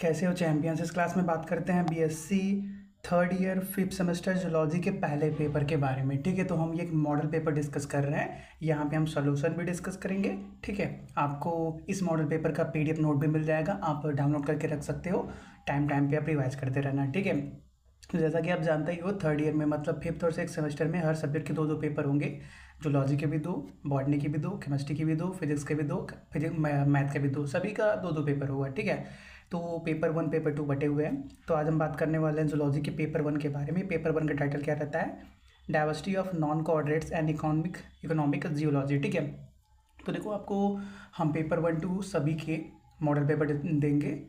कैसे हो चैंपियंस। इस क्लास में बात करते हैं BSc third year fifth semester zoology के पहले पेपर के बारे में। ठीक है, तो हम ये एक मॉडल पेपर डिस्कस कर रहे हैं। यहाँ पे हम सॉल्यूशन भी डिस्कस करेंगे। ठीक है, आपको इस मॉडल पेपर का पीडीएफ नोट भी मिल जाएगा, आप डाउनलोड करके रख सकते हो। टाइम टाइम पे आप रिवाइज करते रहना। ठीक है, तो जैसा कि आप जानते ही हो, थर्ड ईयर में मतलब फिफ्थ और सिक्स सेमेस्टर में हर सब्जेक्ट के दो दो पेपर होंगे। जूलॉजी के भी दो, बॉटनी की भी दो, केमिस्ट्री की भी दो, फिजिक्स के भी दो, फिजिक्स मैथ के भी दो, सभी का दो दो पेपर होगा। ठीक है, तो पेपर वन पेपर टू बटे हुए हैं। तो आज हम बात करने वाले हैं जूलॉजी के पेपर वन के बारे में। पेपर वन का टाइटल क्या रहता है? Diversity of non coordinates and economic geology. ठीक है, तो देखो आपको हम पेपर वन टू सभी के मॉडल पेपर देंगे।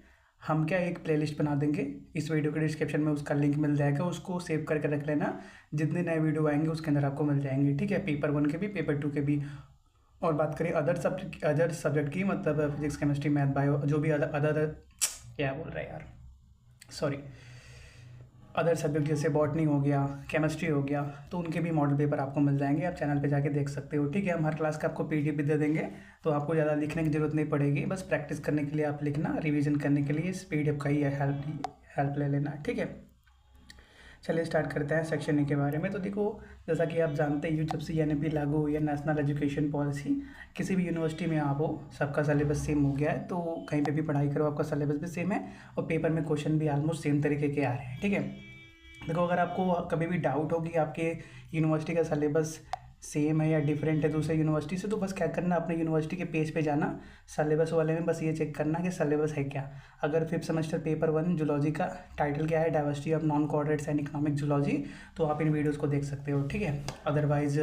हम क्या एक प्लेलिस्ट बना देंगे, इस वीडियो के डिस्क्रिप्शन में उसका लिंक मिल जाएगा, उसको सेव करके रख लेना। जितने नए वीडियो आएंगे उसके अंदर आपको मिल जाएंगे। ठीक है, पेपर वन के भी पेपर टू के भी। और बात करें अदर सब्जेक्ट की, मतलब फिजिक्स केमिस्ट्री मैथ बायो, जो भी अदर क्या बोल रहा है यार, सॉरी, अदर सब्जेक्ट जैसे बॉटनी हो गया, केमिस्ट्री हो गया, तो उनके भी मॉडल पेपर आपको मिल जाएंगे। आप चैनल पे जाके देख सकते हो। ठीक है, हम हर क्लास का आपको पीडीएफ भी दे देंगे, तो आपको ज़्यादा लिखने की जरूरत नहीं पड़ेगी। बस प्रैक्टिस करने के लिए आप लिखना, रिवीजन करने के लिए इस पीडीएफ का ही हेल्प ले लेना। ठीक है, चलिए स्टार्ट करते हैं सेक्शन ए के बारे में। तो देखो, जैसा कि आप जानते ही हो, जब से एनईपी लागू हुई है, नेशनल एजुकेशन पॉलिसी, किसी भी यूनिवर्सिटी में आप हो, सबका सिलेबस सेम हो गया है। तो कहीं पे भी पढ़ाई करो, आपका सिलेबस भी सेम है और पेपर में क्वेश्चन भी ऑलमोस्ट सेम तरीके के आ रहे हैं। ठीक है, देखो अगर आपको कभी भी डाउट हो कि आपके यूनिवर्सिटी का सिलेबस सेम है या डिफरेंट है दूसरे यूनिवर्सिटी से, तो बस क्या करना, अपने यूनिवर्सिटी के पेज पे जाना, सिलेबस वाले में बस ये चेक करना कि सिलेबस है क्या। अगर fifth semester paper one zoology का टाइटल क्या है, diversity of non coordinates and economic zoology, तो आप इन वीडियोस को देख सकते हो। ठीक है, अदरवाइज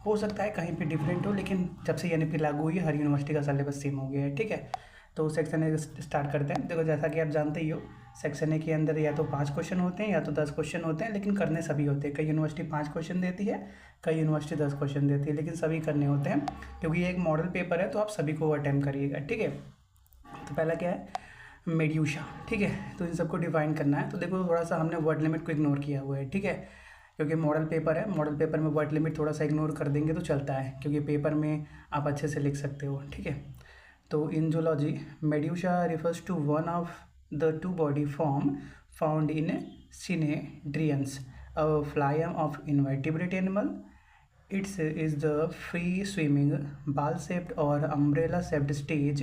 हो सकता है कहीं पे डिफरेंट हो, लेकिन जब से एनईपी लागू हुई है हर यूनिवर्सिटी का सिलेबस सेम हो गया है। ठीक है, तो सेक्शन ए स्टार्ट करते हैं। देखो जैसा कि आप जानते ही हो, सेक्शन ए के अंदर या तो 5 क्वेश्चन होते हैं या तो 10 क्वेश्चन होते हैं, लेकिन करने सभी होते हैं। कई यूनिवर्सिटी 5 क्वेश्चन देती है, कई यूनिवर्सिटी 10 क्वेश्चन देती है, लेकिन सभी करने होते हैं क्योंकि ये एक मॉडल पेपर है, तो आप सभी को अटेम्प्ट करिएगा। ठीक है, तो पहला क्या है, मेड्यूशा। ठीक है, तो इन सबको डिफाइन करना है। तो देखो थोड़ा सा हमने वर्ड लिमिट को इग्नोर किया हुआ है। ठीक है, क्योंकि मॉडल पेपर है, मॉडल पेपर में वर्ड लिमिट थोड़ा सा इग्नोर कर देंगे तो चलता है, क्योंकि पेपर में आप अच्छे से लिख सकते हो। ठीक है, तो in zoology, medusa refers to one of the two body form found in Cynodrians, a phylum of invertebrate animal. It is the free swimming, ball-shaped or umbrella-shaped stage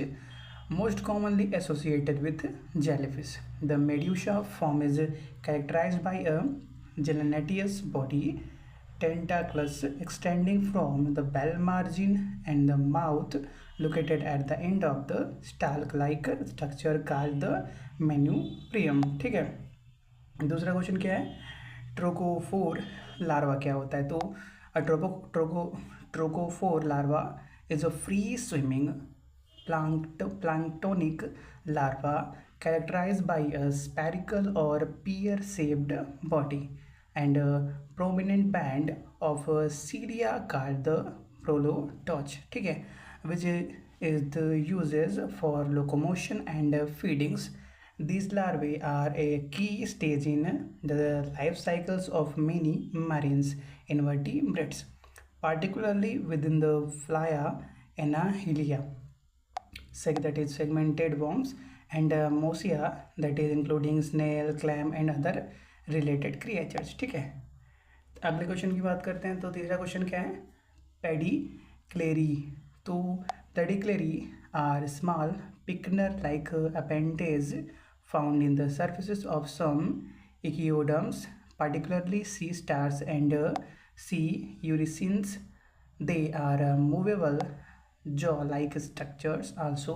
most commonly associated with jellyfish. The medusa form is characterized by a gelatinous body, tentacles extending from the bell margin and the mouth located at the end of the stalk-like structure called the manubrium. ठीक है, दूसरा question क्या है, trochophore larva क्या होता है? तो trochophore larva is a free swimming planktonic larva characterized by a spherical or pear-shaped body and a prominent band of cilia called the prolotoch. ठीक है, which is the uses for locomotion and feedings. These larvae are a key stage in the life cycles of many marine invertebrates, particularly within the phylum Annelida, that is segmented worms, and mosia, that is including snail, clam and other related creatures. ठीक है, अगले question की बात करते हैं। तो तीसरा question क्या है, पेडिक्लेरी। तो pedicellariae are small pincer like appendage found in the surfaces of some echinoderms, particularly sea stars and sea urchins. They are movable jaw-like structures, also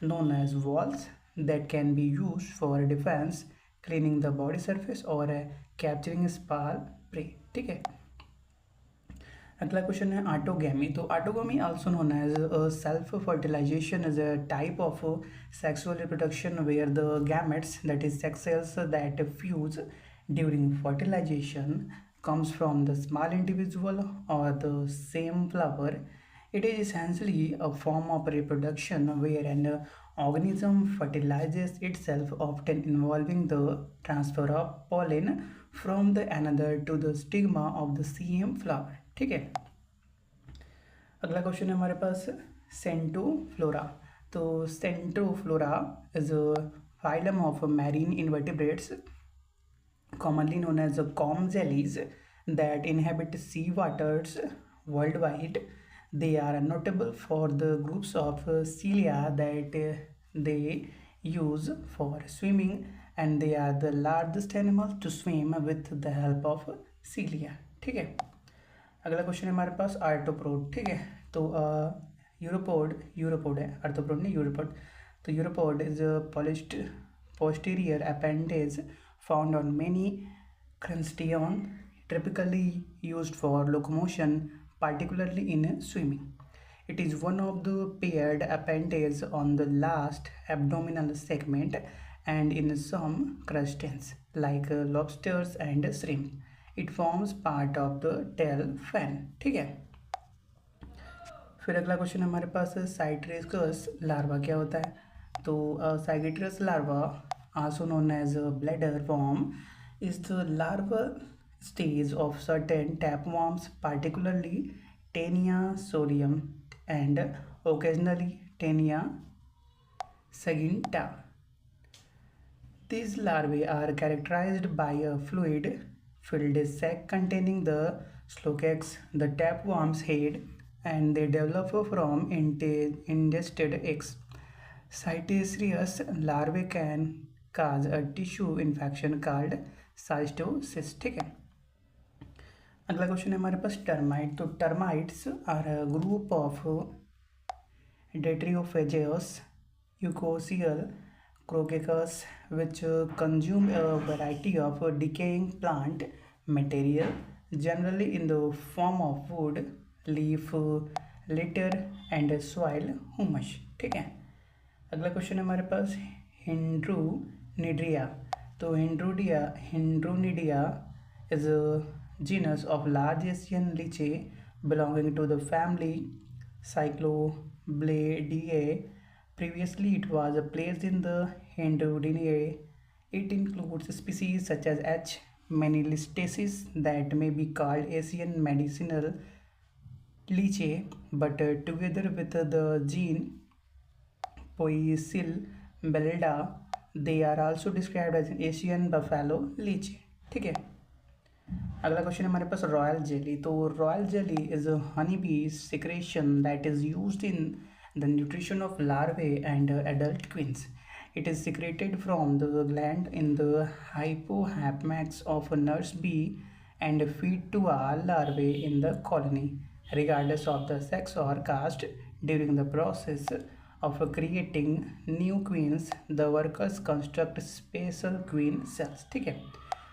known as walls, that can be used for defense, cleaning the body surface or capturing small prey. ठीक है, अगला question है autogamy. तो autogamy also known as self fertilisation is a type of sexual reproduction where the gametes, that is sex cells that fuse during fertilisation comes from the small individual or the same flower. It is essentially a form of reproduction where an organism fertilizes itself, often involving the transfer of pollen from the another to the stigma of the same flower. ठीक है, अगला question है हमारे पास सेंटोफ्लोरा। तो सेंटोफ्लोरा is phylum of marine invertebrates, commonly known as comb jellies, that inhabit sea waters worldwide. They are notable for the groups of cilia that they use for swimming, and they are the largest animal to swim with the help of cilia. ठीक है, अगला question है हमारे पास arthropod. ठीक है, तो यूरोपोड है, arthropod नहीं यूरोपोड. तो uropod is polished posterior appendage found on many crustaceans, typically used for locomotion, particularly in swimming. It is one of the paired appendages on the last abdominal segment, and in some crustaceans like lobsters and shrimp, it forms part of the tail fin. ठीक है, फिर अगला question हमारे पास साइट्रेकस larva क्या होता है. तो साइट्रेकस larva, also known as a bladder worm, is the larval stage of certain tapeworms, particularly Taenia solium and occasionally Taenia saginata. These larvae are characterized by a fluid-filled sac containing the slocax, the tapeworm's head, and they develop from ingested eggs. Cyticerous larvae can cause a tissue infection called cystitis. ठीक है, अगला question है हमारे पास termite. तो termites are a group of detritophagous eusocial cockroaches which consume a variety of decaying plant material, generally in the form of wood, leaf, litter and soil humus. ठीक है, अगला क्वेश्चन है हमारे पास हिंड्रोनिडिया. तो हिंड्रोनिडिया is a genus of large Asian liche belonging to the family Cyclobleidae. Previously, it was placed in the Hindronidae. It includes species such as H. mellistaceus that may be called Asian medicinal liche, but together with the gene Poecile bellida, they are also described as Asian buffalo liche. ठीक है, अगला question है हमारे पास royal jelly. तो royal jelly is a honey bee secretion that is used in the nutrition of larvae and adult queens. It is secreted from the gland in the hypohypomix of a nurse bee and feed to all larvae in the colony, regardless of the sex or caste. During the process of creating new queens, the workers construct special queen cells. ठीक है,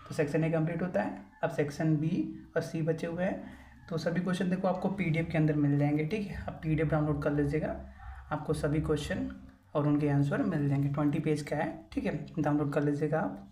तो section A complete होता है. अब section B और सी बचे हुए हैं. तो सभी क्वेश्चन देखो आपको पीडीएफ के अंदर मिल जाएंगे. ठीक है, आप पीडीएफ डाउनलोड कर लीजिएगा, आपको सभी क्वेश्चन और उनके आंसर मिल जाएंगे. 20 पेज का है. ठीक है, डाउनलोड कर लीजिएगा आप.